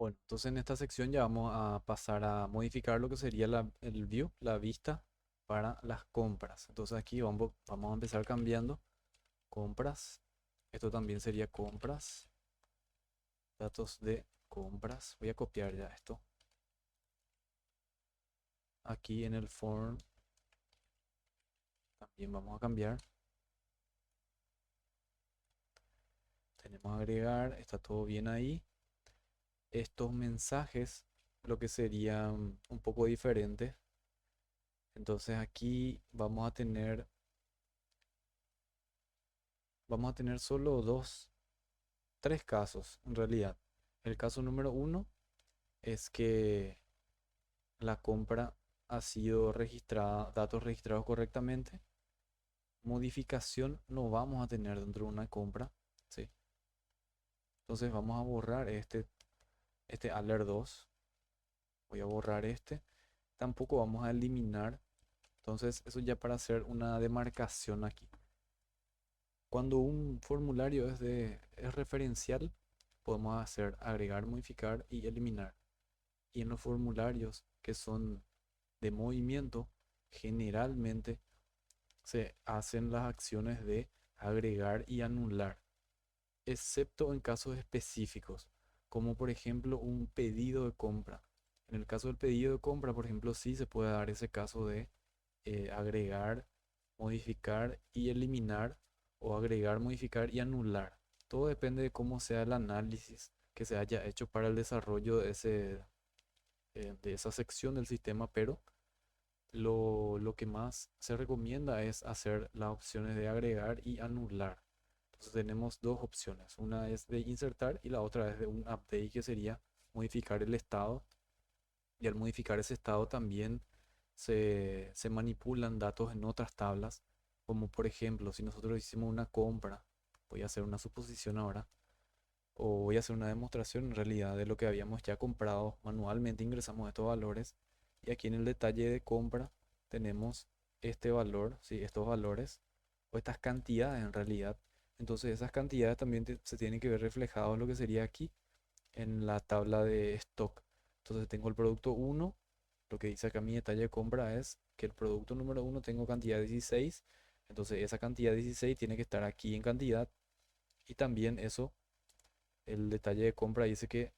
Bueno, entonces en esta sección ya vamos a pasar a modificar lo que sería el view, la vista para las compras. Entonces aquí vamos a empezar cambiando compras. Esto también sería compras, datos de compras. Voy a copiar ya esto. Aquí en el form también vamos a cambiar. Tenemos agregar, está todo bien ahí. Estos mensajes, lo que serían un poco diferentes. Entonces aquí vamos a tener solo tres casos en realidad. El caso número uno es que la compra ha sido registrada, datos registrados correctamente. Modificación no vamos a tener dentro de una compra, ¿sí? Entonces vamos a borrar este alert 2. Voy a borrar este. Tampoco vamos a eliminar. Entonces eso ya para hacer una demarcación aquí. Cuando un formulario es referencial, podemos hacer agregar, modificar y eliminar. Y en los formularios que son de movimiento, generalmente se hacen las acciones de agregar y anular, excepto en casos específicos, como por ejemplo un pedido de compra. En el caso del pedido de compra, por ejemplo, sí se puede dar ese caso de agregar, modificar y eliminar, o agregar, modificar y anular. Todo depende de cómo sea el análisis que se haya hecho para el desarrollo de esa sección del sistema, pero lo que más se recomienda es hacer las opciones de agregar y anular. Entonces tenemos dos opciones. Una es de insertar y la otra es de un update, que sería modificar el estado. Y al modificar ese estado también se manipulan datos en otras tablas. Como por ejemplo, si nosotros hicimos una compra, voy a hacer una suposición ahora, o voy a hacer una demostración en realidad de lo que habíamos ya comprado. Manualmente ingresamos estos valores y aquí en el detalle de compra tenemos este valor, ¿sí? Estos valores o estas cantidades en realidad. Entonces esas cantidades también se tienen que ver reflejados en lo que sería aquí en la tabla de stock. Entonces tengo el producto uno. Lo que dice acá mi detalle de compra es que el producto número uno tengo cantidad 16. Entonces esa cantidad 16 tiene que estar aquí en cantidad, y también eso, el detalle de compra dice que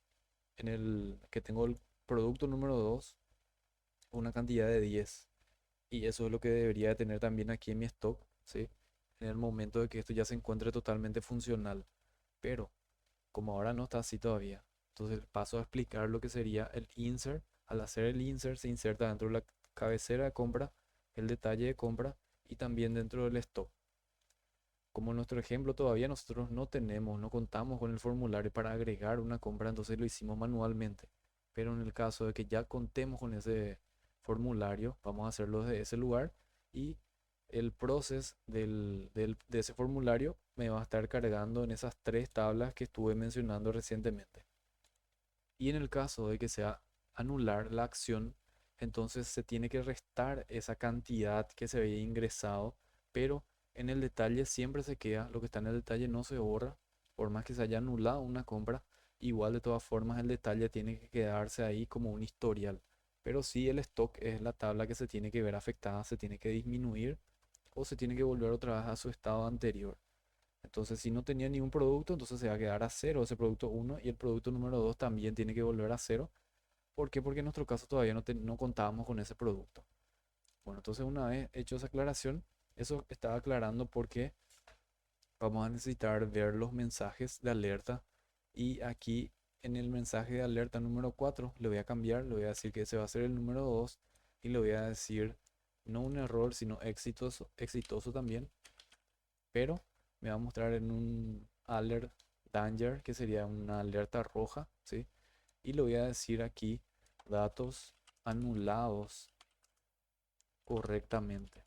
en el que tengo el producto número 2 una cantidad de 10, y eso es lo que debería de tener también aquí en mi stock, ¿sí? En el momento de que esto ya se encuentre totalmente funcional. Pero como ahora no está así todavía, entonces paso a explicar lo que sería el insert. Al hacer el insert se inserta dentro de la cabecera de compra el detalle de compra y también dentro del stock. Como en nuestro ejemplo todavía nosotros no contamos con el formulario para agregar una compra, entonces lo hicimos manualmente. Pero en el caso de que ya contemos con ese formulario, vamos a hacerlo de ese lugar, y el proceso de ese formulario me va a estar cargando en esas tres tablas que estuve mencionando recientemente. Y en el caso de que sea anular la acción, entonces se tiene que restar esa cantidad que se había ingresado, pero en el detalle siempre se queda, lo que está en el detalle no se borra, por más que se haya anulado una compra, igual de todas formas el detalle tiene que quedarse ahí como un historial. Pero sí, el stock es la tabla que se tiene que ver afectada, se tiene que disminuir o se tiene que volver otra vez a su estado anterior. Entonces, si no tenía ningún producto, entonces se va a quedar a cero ese producto uno, y el producto número 2 también tiene que volver a cero. ¿Por qué? Porque en nuestro caso todavía no contábamos con ese producto. Bueno, entonces una vez hecho esa aclaración, eso estaba aclarando porque vamos a necesitar ver los mensajes de alerta. Y aquí en el mensaje de alerta número 4 le voy a cambiar, le voy a decir que ese va a ser el número 2, y le voy a decir no un error, sino exitoso, exitoso también, pero me va a mostrar en un alert danger, que sería una alerta roja, ¿sí? Y le voy a decir aquí datos anulados correctamente.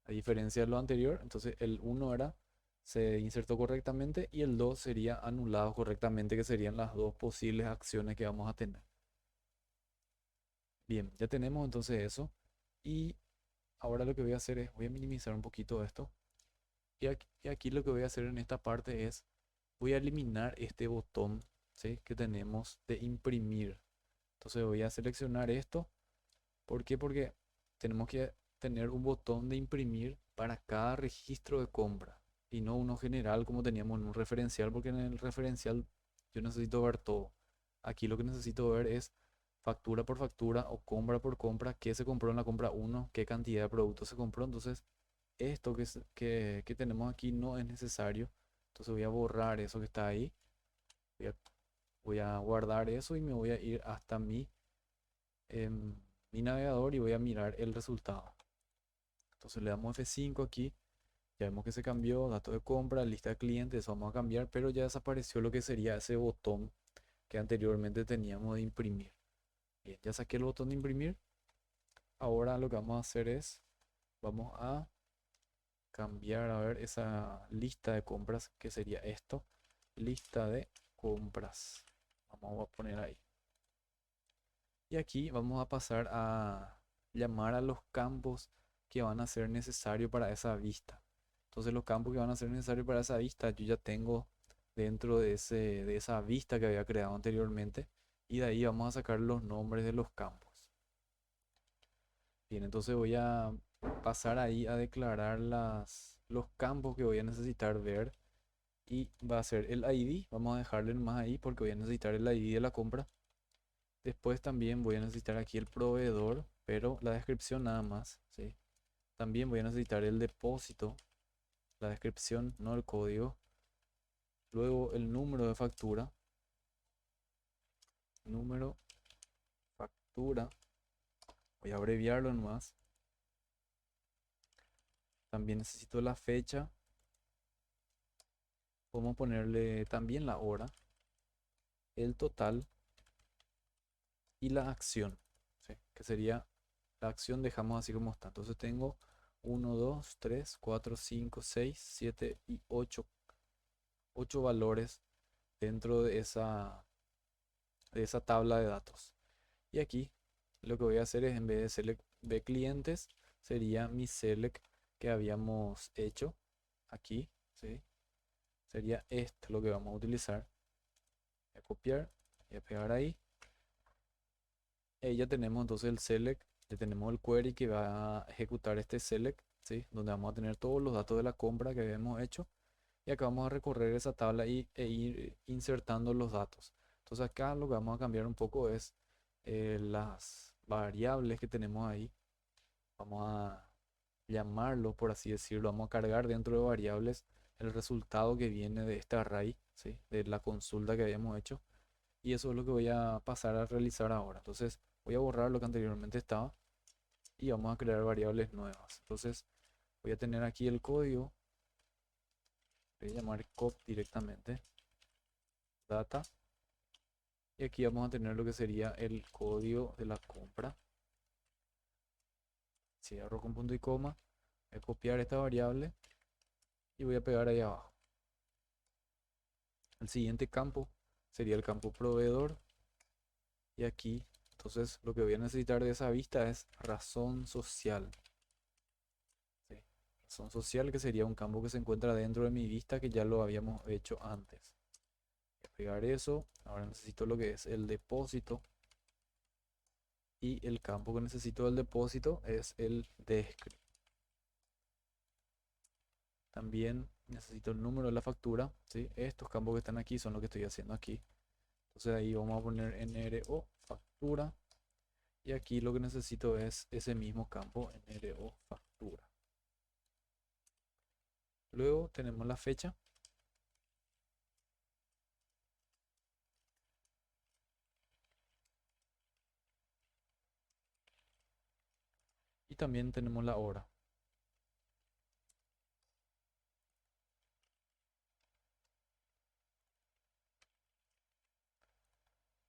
A diferencia de lo anterior, entonces el uno era se insertó correctamente y el 2 sería anulado correctamente, que serían las dos posibles acciones que vamos a tener. Bien, ya tenemos entonces eso, y ahora lo que voy a hacer es voy a minimizar un poquito esto. Y aquí lo que voy a hacer en esta parte es voy a eliminar este botón, ¿sí? Que tenemos de imprimir. Entonces voy a seleccionar esto. ¿Por qué? Porque tenemos que tener un botón de imprimir para cada registro de compra y no uno general como teníamos en un referencial, porque en el referencial yo necesito ver todo. Aquí lo que necesito ver es factura por factura o compra por compra, qué se compró en la compra uno, qué cantidad de productos se compró. Entonces, esto que tenemos aquí no es necesario. Entonces voy a borrar eso que está ahí. Voy a, voy a guardar eso y me voy a ir hasta mi navegador y voy a mirar el resultado. Entonces le damos F5 aquí. Ya vemos que se cambió, datos de compra, lista de clientes, eso vamos a cambiar, pero ya desapareció lo que sería ese botón que anteriormente teníamos de imprimir. Bien, ya saqué el botón de imprimir. Ahora lo que vamos a hacer es, vamos a cambiar, a ver, esa lista de compras, que sería esto, lista de compras. Vamos a poner ahí. Y aquí vamos a pasar a llamar a los campos que van a ser necesarios para esa vista. Entonces los campos que van a ser necesarios para esa vista yo ya tengo dentro de esa vista que había creado anteriormente. Y de ahí vamos a sacar los nombres de los campos. Bien, entonces voy a pasar ahí a declarar los campos que voy a necesitar ver. Y va a ser el ID. Vamos a dejarle más ahí porque voy a necesitar el ID de la compra. Después también voy a necesitar aquí el proveedor, pero la descripción nada más, ¿sí? También voy a necesitar el depósito, la descripción, no el código. Luego el número de factura, número, factura, voy a abreviarlo nomás. También necesito la fecha, podemos ponerle también la hora, el total y la acción, ¿sí? Que sería la acción dejamos así como está. Entonces tengo 1, 2, 3, 4, 5, 6, 7 y 8 valores dentro de esa tabla de datos. Y aquí lo que voy a hacer es, en vez de select de clientes, sería mi select que habíamos hecho aquí, ¿sí? Sería esto lo que vamos a utilizar. Voy a copiar y a pegar ahí. Y ya tenemos entonces el select, ya tenemos el query que va a ejecutar este select, ¿sí? Donde vamos a tener todos los datos de la compra que habíamos hecho. Y acá vamos a recorrer esa tabla e ir insertando los datos. Entonces acá lo que vamos a cambiar un poco es las variables que tenemos ahí. Vamos a llamarlo, por así decirlo. Vamos a cargar dentro de variables el resultado que viene de este array, ¿sí? De la consulta que habíamos hecho. Y eso es lo que voy a pasar a realizar ahora. Entonces voy a borrar lo que anteriormente estaba y vamos a crear variables nuevas. Entonces voy a tener aquí el código. Voy a llamar cop directamente. Data. Y aquí vamos a tener lo que sería el código de la compra. Cierro con punto y coma. Voy a copiar esta variable y voy a pegar ahí abajo. El siguiente campo sería el campo proveedor. Y aquí, entonces, lo que voy a necesitar de esa vista es razón social. ¿Sí? Razón social, que sería un campo que se encuentra dentro de mi vista, que ya lo habíamos hecho antes. Voy a pegar eso. Ahora necesito lo que es el depósito. Y el campo que necesito del depósito es el descript. También necesito el número de la factura, ¿sí? Estos campos que están aquí son lo que estoy haciendo aquí. Entonces ahí vamos a poner NRO factura. Y aquí lo que necesito es ese mismo campo, NRO factura. Luego tenemos la fecha. Y también tenemos la hora.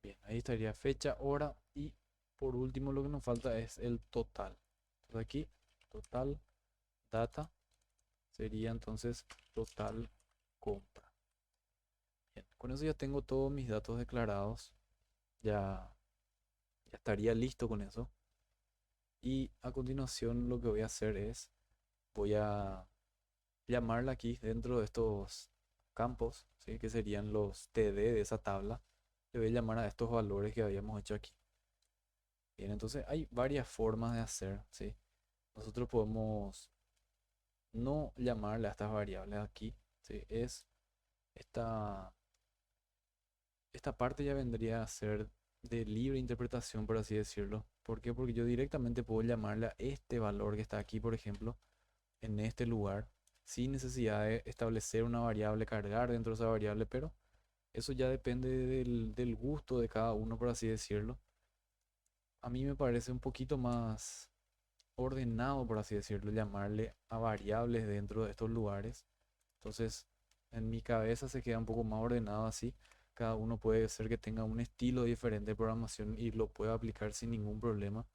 Bien, ahí estaría fecha, hora y por último lo que nos falta es el total. Entonces aquí, total data sería entonces total compra. Bien, con eso ya tengo todos mis datos declarados. Ya, ya estaría listo con eso. Y a continuación lo que voy a hacer es, voy a llamarla aquí dentro de estos campos, ¿sí? Que serían los TD de esa tabla. le voy a llamar a estos valores que habíamos hecho aquí. Bien, entonces hay varias formas de hacer, ¿sí? Nosotros podemos no llamarle a estas variables aquí, ¿sí? Esta, esta parte ya vendría a ser de libre interpretación, por así decirlo. ¿Por qué? Porque yo directamente puedo llamarle a este valor que está aquí, por ejemplo, en este lugar, sin necesidad de establecer una variable, cargar dentro de esa variable, pero eso ya depende del gusto de cada uno, por así decirlo. A mí me parece un poquito más ordenado, por así decirlo, llamarle a variables dentro de estos lugares. Entonces, en mi cabeza se queda un poco más ordenado así. Cada uno puede ser que tenga un estilo diferente de programación y lo pueda aplicar sin ningún problema.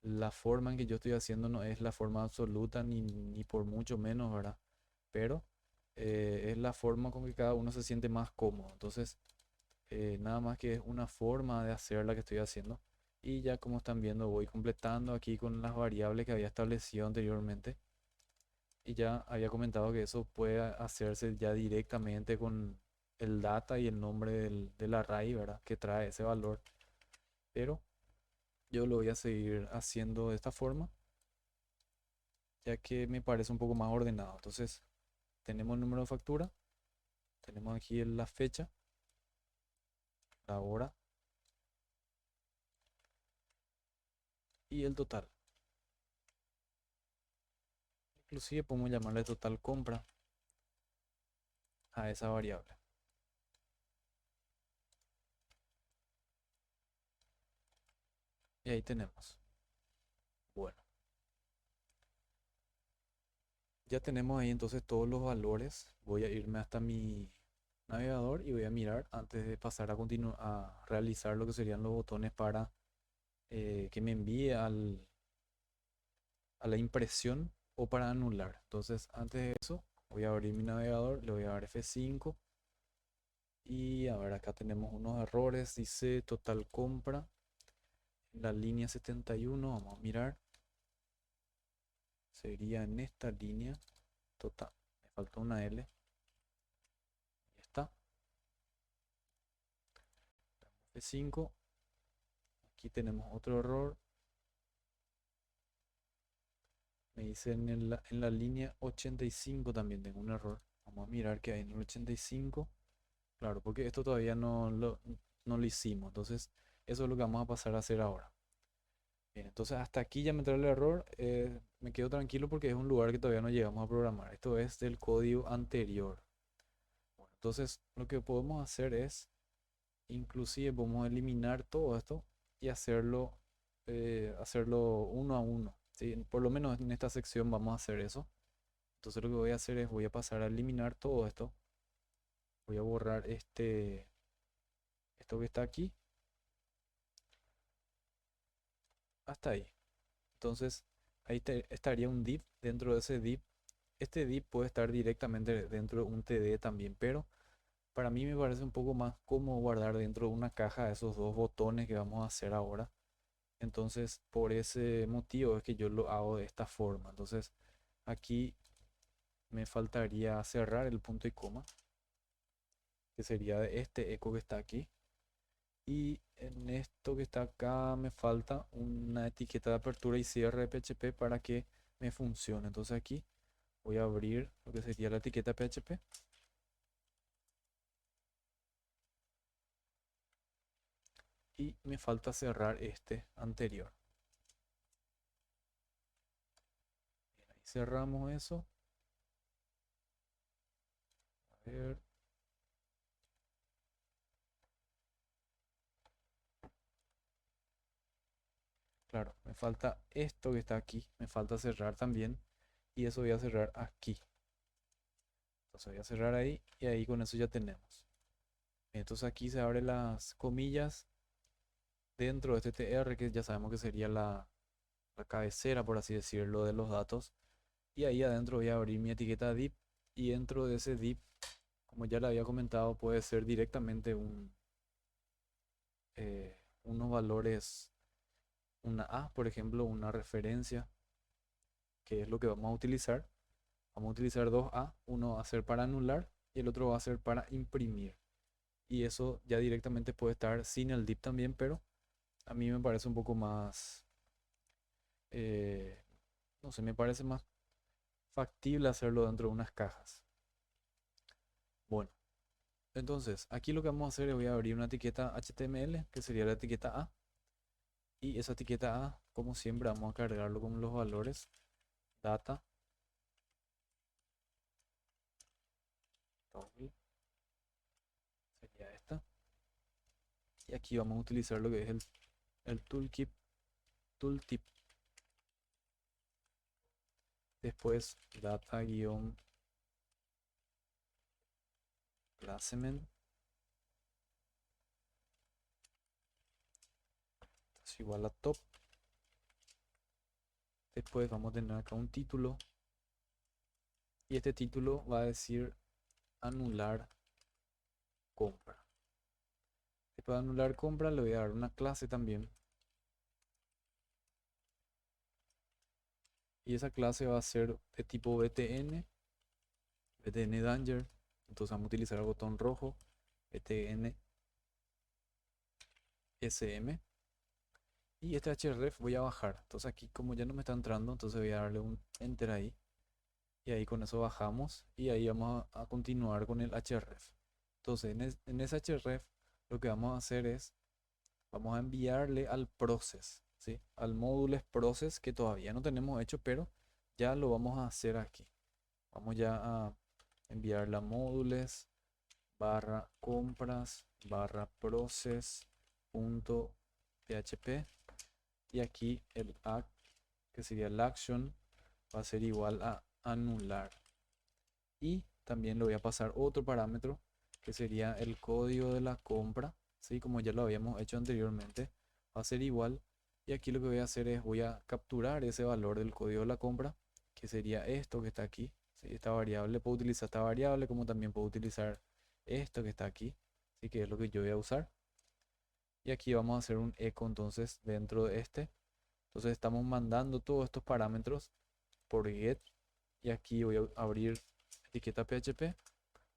La forma en que yo estoy haciendo no es la forma absoluta ni por mucho menos, ¿verdad? Pero es la forma con que cada uno se siente más cómodo. Entonces, nada más que es una forma de hacer la que estoy haciendo. Y ya como están viendo, voy completando aquí con las variables que había establecido anteriormente. Y ya había comentado que eso puede hacerse ya directamente con el data y el nombre del array, ¿verdad? Que trae ese valor. Pero yo lo voy a seguir haciendo de esta forma, ya que me parece un poco más ordenado. Entonces, tenemos el número de factura, tenemos aquí la fecha, la hora y el total. Inclusive podemos llamarle total compra a esa variable. Y ahí tenemos. Bueno, ya tenemos ahí entonces todos los valores. Voy a irme hasta mi navegador y voy a mirar antes de pasar a continuar a realizar lo que serían los botones para que me envíe a la impresión o para anular. Entonces, antes de eso, voy a abrir mi navegador, le voy a dar F5 y a ver, acá tenemos unos errores. Dice total compra en la línea 71. Vamos a mirar. Sería en esta línea. Total. Me faltó una L. Ya está. F5. Aquí tenemos otro error. Me dice en la línea 85 también tengo un error. Vamos a mirar qué hay en el 85. Claro, porque esto todavía no lo hicimos. Entonces, eso es lo que vamos a pasar a hacer ahora. Bien, entonces hasta aquí ya me entró el error. Me quedo tranquilo porque es un lugar que todavía no llegamos a programar. Esto es del código anterior. Bueno, entonces, lo que podemos hacer es, inclusive podemos eliminar todo esto y hacerlo uno a uno. ¿Sí? Por lo menos en esta sección vamos a hacer eso. Entonces lo que voy a hacer es voy a pasar a eliminar todo esto. Voy a borrar esto que está aquí hasta ahí. Entonces ahí estaría un div. Dentro de ese div, este div puede estar directamente dentro de un TD también, pero para mí me parece un poco más cómodo guardar dentro de una caja esos dos botones que vamos a hacer ahora. Entonces, por ese motivo es que yo lo hago de esta forma. Entonces, aquí me faltaría cerrar el punto y coma, que sería de este eco que está aquí. Y en esto que está acá me falta una etiqueta de apertura y cierre de PHP para que me funcione. Entonces aquí voy a abrir lo que sería la etiqueta PHP y me falta cerrar este anterior. Bien, ahí cerramos eso. A ver, claro, me falta esto que está aquí, me falta cerrar también y eso voy a cerrar aquí. Entonces voy a cerrar ahí y ahí con eso ya tenemos. Entonces aquí se abren las comillas dentro de este TR que ya sabemos que sería la cabecera, por así decirlo, de los datos. Y ahí adentro voy a abrir mi etiqueta div y dentro de ese div, como ya le había comentado, puede ser directamente unos valores, una A, por ejemplo, una referencia, que es lo que vamos a utilizar. Vamos a utilizar dos A, uno va a ser para anular y el otro va a ser para imprimir. y eso ya directamente puede estar sin el div también, pero a mí me parece un poco más, eh, no sé, me parece más factible hacerlo dentro de unas cajas. Bueno, entonces aquí lo que vamos a hacer es voy a abrir una etiqueta HTML, que sería la etiqueta A, y esa etiqueta A, como siempre, vamos a cargarlo con los valores data, toggle, sería esta, y aquí vamos a utilizar lo que es el tooltip, después data-placement, es igual a top, después vamos a tener acá un título, y este título va a decir anular compra. Después de anular compra le voy a dar una clase también, y esa clase va a ser de tipo btn danger, entonces vamos a utilizar el botón rojo, btn sm, y este href voy a bajar. Entonces aquí como ya no me está entrando, entonces voy a darle un enter ahí, y ahí con eso bajamos, y ahí vamos a continuar con el href. Entonces en ese href lo que vamos a hacer es, vamos a enviarle al process, ¿sí? Al módulo process que todavía no tenemos hecho, pero ya lo vamos a hacer aquí. Vamos ya a enviar la módulos barra compras barra process punto php, y aquí el act, que sería el action, va a ser igual a anular, y también le voy a pasar otro parámetro que sería el código de la compra, ¿sí? Como ya lo habíamos hecho anteriormente, va a ser igual, y aquí lo que voy a hacer es voy a capturar ese valor del código de la compra, que sería esto que está aquí, ¿sí? Esta variable, puedo utilizar esta variable como también puedo utilizar esto que está aquí, así que es lo que yo voy a usar, y aquí vamos a hacer un eco entonces dentro de este. Entonces estamos mandando todos estos parámetros por get, y aquí voy a abrir etiqueta PHP.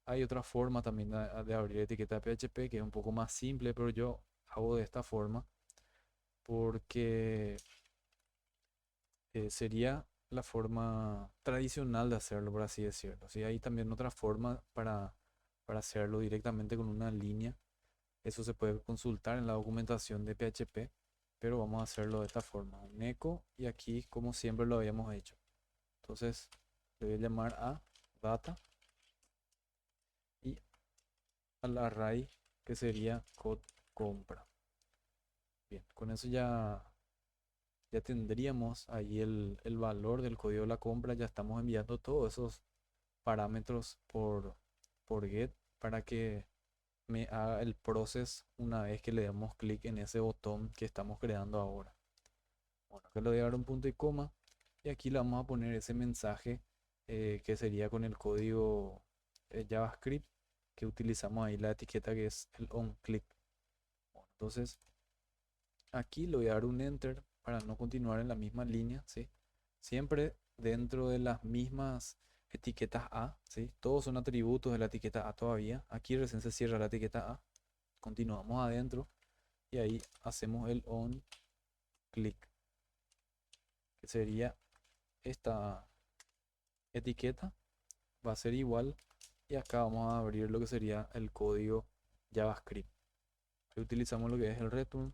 Hay otra forma también de abrir etiqueta PHP que es un poco más simple, pero yo hago de esta forma porque sería la forma tradicional de hacerlo, por así decirlo. Sí, hay también otra forma para hacerlo directamente con una línea. Eso se puede consultar en la documentación de PHP, pero vamos a hacerlo de esta forma. Un eco, y aquí como siempre lo habíamos hecho. Entonces le voy a llamar a data y al array que sería code compra. Bien, con eso ya tendríamos ahí el valor del código de la compra. Ya estamos enviando todos esos parámetros por get para que me haga el proceso una vez que le demos clic en ese botón que estamos creando ahora. Bueno, que le voy a dar un punto y coma, y aquí le vamos a poner ese mensaje que sería con el código JavaScript que utilizamos ahí, la etiqueta que es el onClick. Bueno, entonces aquí le voy a dar un enter para no continuar en la misma línea, ¿sí? Siempre dentro de las mismas etiquetas A, ¿sí? Todos son atributos de la etiqueta A todavía. Aquí recién se cierra la etiqueta A. Continuamos adentro y ahí hacemos el onClick, que sería esta etiqueta va a ser igual, y acá vamos a abrir lo que sería el código JavaScript. Ahí utilizamos lo que es el return,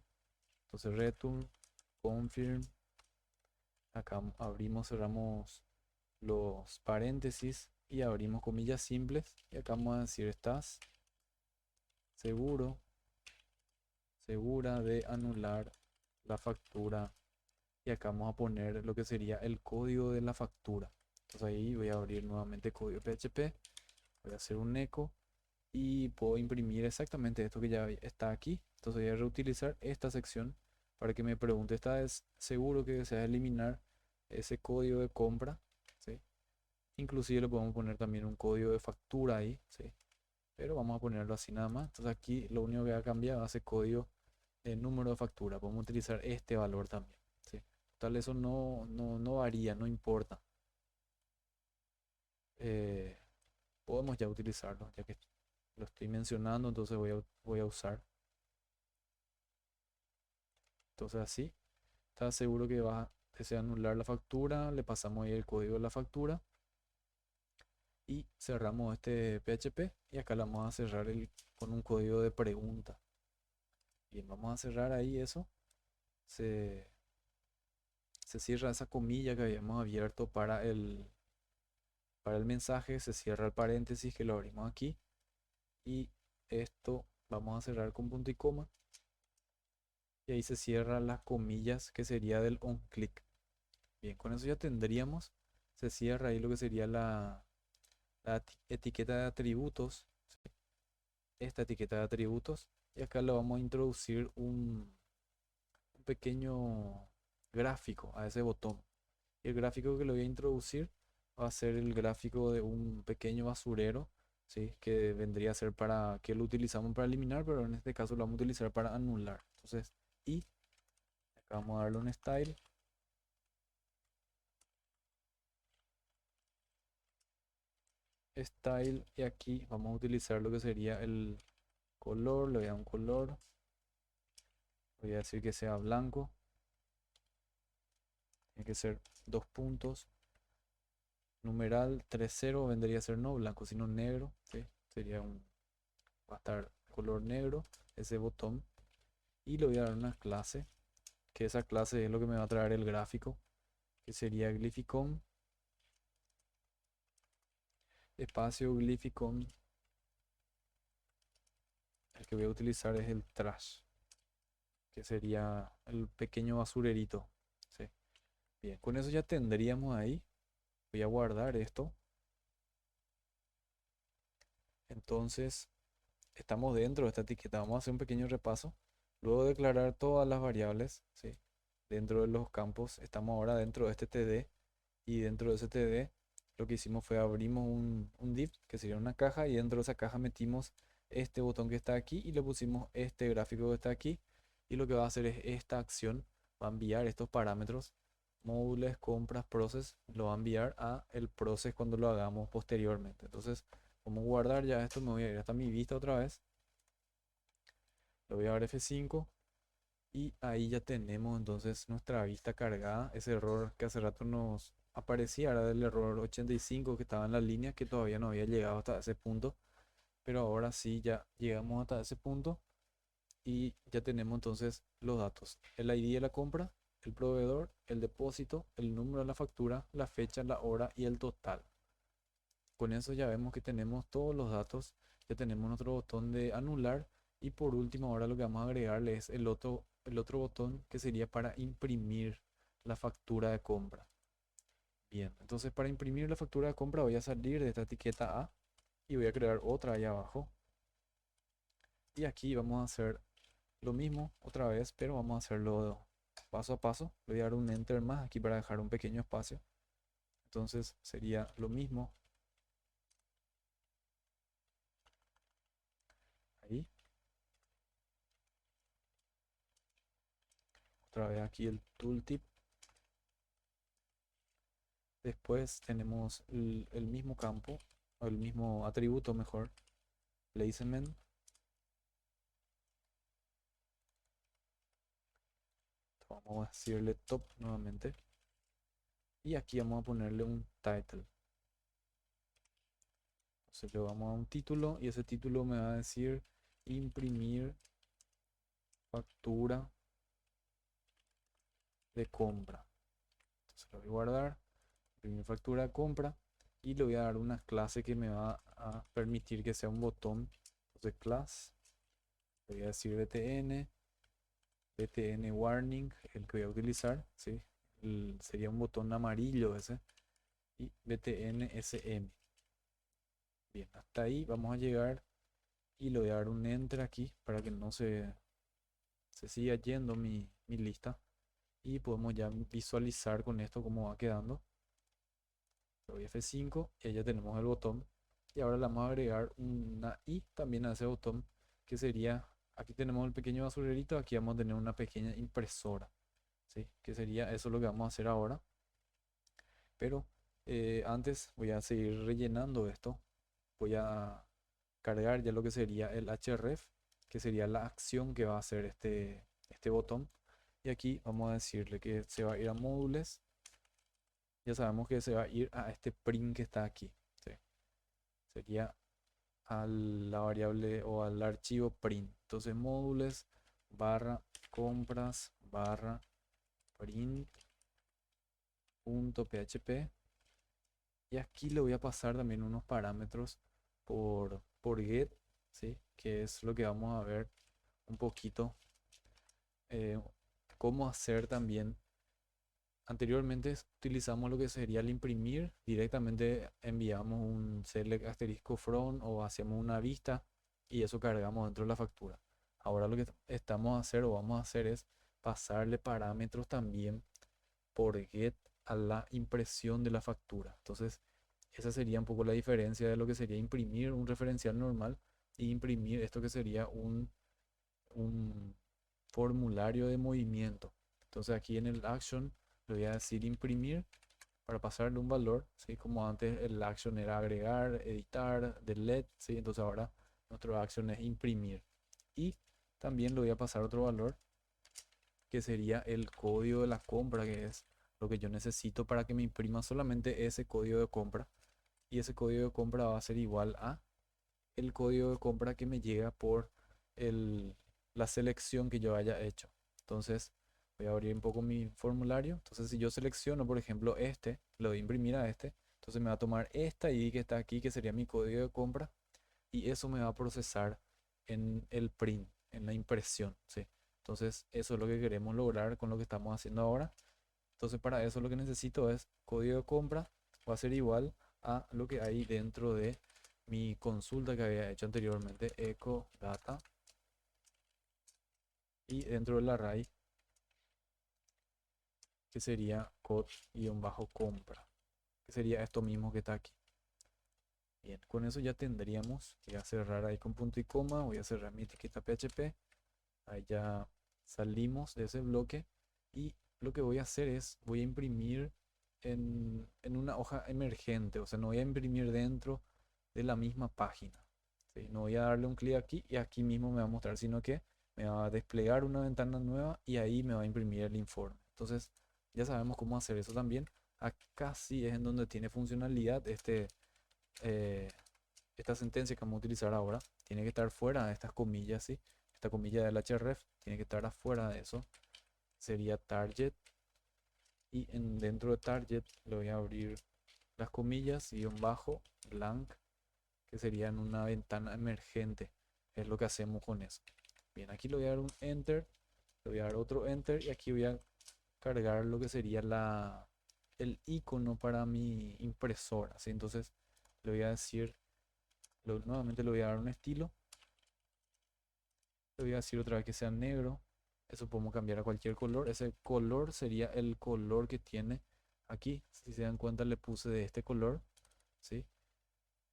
entonces return confirm, acá abrimos, cerramos los paréntesis y abrimos comillas simples, y acá vamos a decir estás seguro, segura de anular la factura, y acá vamos a poner lo que sería el código de la factura. Entonces ahí voy a abrir nuevamente código PHP, voy a hacer un eco y puedo imprimir exactamente esto que ya está aquí. Entonces voy a reutilizar esta sección para que me pregunte, ¿estás seguro que deseas eliminar ese código de compra? ¿Sí? Inclusive le podemos poner también un código de factura ahí, ¿sí? Pero vamos a ponerlo así nada más. Entonces aquí lo único que va a cambiar va a ser código de número de factura. Podemos utilizar este valor también, ¿sí? Tal, eso no varía, no importa. Eh, Podemos ya utilizarlo, ya que lo estoy mencionando, entonces voy a usar. Entonces así, está seguro que va a desea anular la factura, le pasamos ahí el código de la factura y cerramos este PHP y acá le vamos a cerrar con un código de pregunta. Bien, vamos a cerrar ahí eso. Se, se cierra esa comilla que habíamos abierto para el mensaje, se cierra el paréntesis que lo abrimos aquí y esto vamos a cerrar con punto y coma y ahí se cierran las comillas que sería del onClick. Bien, con eso ya tendríamos, se cierra ahí lo que sería la etiqueta de atributos, esta etiqueta de atributos y acá le vamos a introducir un pequeño gráfico a ese botón. Y el gráfico que le voy a introducir va a ser el gráfico de un pequeño basurero, ¿sí? Que vendría a ser para que lo utilizamos para eliminar, pero en este caso lo vamos a utilizar para anular. Entonces, y acá vamos a darle un style, y aquí vamos a utilizar lo que sería el color, le voy a dar un color, voy a decir que sea blanco, tiene que ser dos puntos, numeral 30 vendría a ser no blanco, sino negro, ¿sí? Sería va a estar color negro ese botón y le voy a dar una clase, que esa clase es lo que me va a traer el gráfico, que sería Glyphicon, espacio Glyphicon, el que voy a utilizar es el trash, que sería el pequeño basurerito, ¿sí? Bien, con eso ya tendríamos ahí, voy a guardar esto, entonces estamos dentro de esta etiqueta, vamos a hacer un pequeño repaso, luego de declarar todas las variables, ¿sí? Dentro de los campos, estamos ahora dentro de este TD y dentro de ese TD lo que hicimos fue abrimos un div que sería una caja y dentro de esa caja metimos este botón que está aquí y le pusimos este gráfico que está aquí y lo que va a hacer es esta acción, va a enviar estos parámetros, módulos, compras, process, lo va a enviar a el process cuando lo hagamos posteriormente. Entonces, como guardar ya esto, me voy a ir hasta mi vista otra vez, le voy a dar F5 y ahí ya tenemos entonces nuestra vista cargada. Ese error que hace rato nos aparecía era del error 85 que estaba en la línea que todavía no había llegado hasta ese punto. Pero ahora sí ya llegamos hasta ese punto y ya tenemos entonces los datos. El ID de la compra, el proveedor, el depósito, el número de la factura, la fecha, la hora y el total. Con eso ya vemos que tenemos todos los datos. Ya tenemos nuestro botón de anular. Y por último, ahora lo que vamos a agregarle es el otro botón que sería para imprimir la factura de compra. Bien, entonces para imprimir la factura de compra voy a salir de esta etiqueta A y voy a crear otra ahí abajo. Y aquí vamos a hacer lo mismo otra vez, pero vamos a hacerlo paso a paso. Le voy a dar un enter más aquí para dejar un pequeño espacio. Entonces sería lo mismo ahí. Otra vez aquí el tooltip. Después tenemos el mismo campo, o el mismo atributo mejor, placement. Vamos a decirle top nuevamente. Y aquí vamos a ponerle un title. Entonces le vamos a un título y ese título me va a decir imprimir factura de compra. Entonces lo voy a guardar, imprimir factura de compra y le voy a dar una clase que me va a permitir que sea un botón. Entonces class, le voy a decir btn warning, el que voy a utilizar, ¿sí? Sería un botón amarillo ese, y btn sm. Bien, hasta ahí vamos a llegar y le voy a dar un enter aquí para que no se siga yendo mi lista y podemos ya visualizar con esto cómo va quedando. Le doy F5 y ahí ya tenemos el botón y ahora le vamos a agregar una I también a ese botón que sería, aquí tenemos el pequeño basurerito, aquí vamos a tener una pequeña impresora, ¿sí? Que sería eso lo que vamos a hacer ahora, pero antes voy a seguir rellenando esto, voy a cargar ya lo que sería el href, que sería la acción que va a hacer este botón. Y aquí vamos a decirle que se va a ir a módulos. Ya sabemos que se va a ir a este print que está aquí. ¿Sí? Sería a la variable o al archivo print. Entonces módulos barra compras barra print.php. Y aquí le voy a pasar también unos parámetros por get, ¿sí? Que es lo que vamos a ver un poquito eh, cómo hacer también. Anteriormente utilizamos lo que sería el imprimir, directamente enviamos un select asterisco from o hacemos una vista y eso cargamos dentro de la factura. Ahora lo que estamos a hacer o vamos a hacer es pasarle parámetros también por get a la impresión de la factura. Entonces, esa sería un poco la diferencia de lo que sería imprimir un referencial normal y imprimir esto que sería un formulario de movimiento. Entonces aquí en el action le voy a decir imprimir para pasarle un valor, ¿sí? Como antes el action era agregar, editar, delete, ¿sí? Entonces ahora nuestro action es imprimir. Y también le voy a pasar otro valor que sería el código de la compra, que es lo que yo necesito para que me imprima solamente ese código de compra. Y ese código de compra va a ser igual a el código de compra que me llega por el, la selección que yo haya hecho. Entonces voy a abrir un poco mi formulario. Entonces si yo selecciono, por ejemplo, este, lo voy a imprimir a este. Entonces me va a tomar esta ID que está aquí, que sería mi código de compra. Y eso me va a procesar en el print, en la impresión, ¿sí? Entonces eso es lo que queremos lograr con lo que estamos haciendo ahora. Entonces para eso lo que necesito es código de compra, va a ser igual a lo que hay dentro de mi consulta que había hecho anteriormente, echo data, y dentro del array que sería code-compra, que sería esto mismo que está aquí. Bien, con eso ya tendríamos. Voy a cerrar ahí con punto y coma, voy a cerrar mi etiqueta PHP, ahí ya salimos de ese bloque y lo que voy a hacer es, voy a imprimir en una hoja emergente, o sea, no voy a imprimir dentro de la misma página, ¿sí? No voy a darle un clic aquí y aquí mismo me va a mostrar, sino que me va a desplegar una ventana nueva y ahí me va a imprimir el informe. Entonces, ya sabemos cómo hacer eso también. Acá sí es en donde tiene funcionalidad eh, esta sentencia que vamos a utilizar ahora. Tiene que estar fuera de estas comillas, ¿sí? Esta comilla del href tiene que estar afuera de eso. Sería target. Y dentro de target le voy a abrir las comillas y un bajo blank, que sería en una ventana emergente. Es lo que hacemos con eso. Bien, aquí le voy a dar un enter, le voy a dar otro enter y aquí voy a cargar lo que sería el icono para mi impresora, ¿sí? Entonces le voy a decir, nuevamente le voy a dar un estilo, le voy a decir otra vez que sea negro. Eso podemos cambiar a cualquier color. Ese color sería el color que tiene aquí. Si se dan cuenta le puse de este color, ¿sí?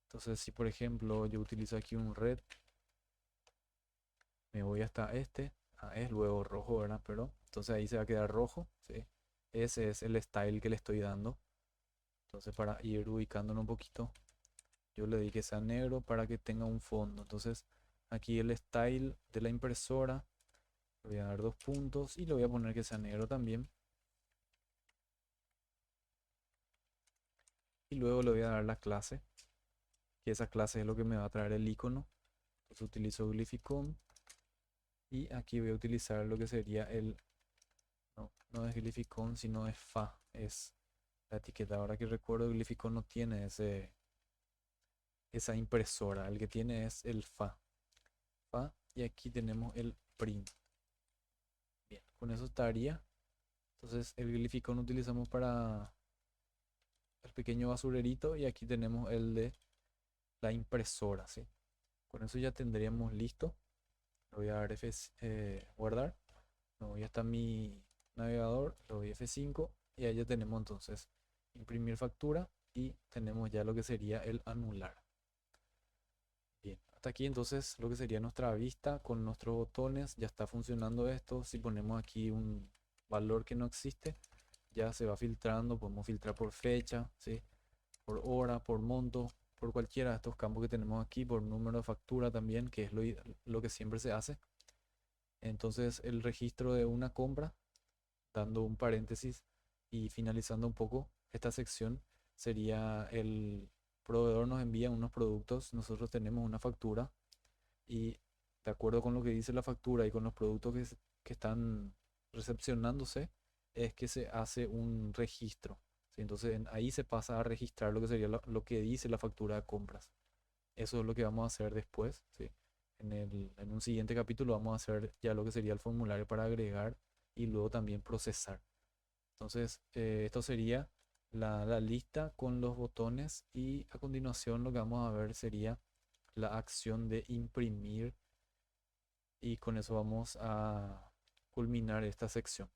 Entonces si por ejemplo yo utilizo aquí un red, me voy hasta este. Es luego rojo, ¿verdad? Pero entonces ahí se va a quedar rojo, ¿sí? Ese es el style que le estoy dando. Entonces para ir ubicándolo un poquito, yo le di que sea negro para que tenga un fondo. Entonces aquí el style de la impresora, le voy a dar 2 puntos y le voy a poner que sea negro también. Y luego le voy a dar la clase, que esa clase es lo que me va a traer el icono. Entonces utilizo Glyphicon y aquí voy a utilizar lo que sería no es Glyphicon, sino es fa, es la etiqueta. Ahora que recuerdo, Glyphicon no tiene esa impresora, el que tiene es el fa, y aquí tenemos el print. Bien, con eso estaría. Entonces el Glyphicon utilizamos para el pequeño basurerito y aquí tenemos el de la impresora, ¿sí? Con eso ya tendríamos listo. Le voy a dar guardar. Me voy hasta mi navegador, le doy F5 y ahí ya tenemos entonces imprimir factura y tenemos ya lo que sería el anular. Bien, hasta aquí entonces lo que sería nuestra vista con nuestros botones. Ya está funcionando esto. Si ponemos aquí un valor que no existe, ya se va filtrando. Podemos filtrar por fecha, ¿sí? Por hora, por monto. por cualquiera de estos campos que tenemos aquí, por número de factura también, que es lo que siempre se hace. Entonces el registro de una compra, dando un paréntesis y finalizando un poco esta sección, sería el proveedor nos envía unos productos, nosotros tenemos una factura y de acuerdo con lo que dice la factura y con los productos que están recepcionándose, es que se hace un registro. ¿Sí? Entonces ahí se pasa a registrar lo que sería lo que dice la factura de compras. Eso es lo que vamos a hacer después, ¿sí? En un siguiente capítulo vamos a hacer ya lo que sería el formulario para agregar y luego también procesar. Entonces, esto sería la lista con los botones y a continuación lo que vamos a ver sería la acción de imprimir y con eso vamos a culminar esta sección.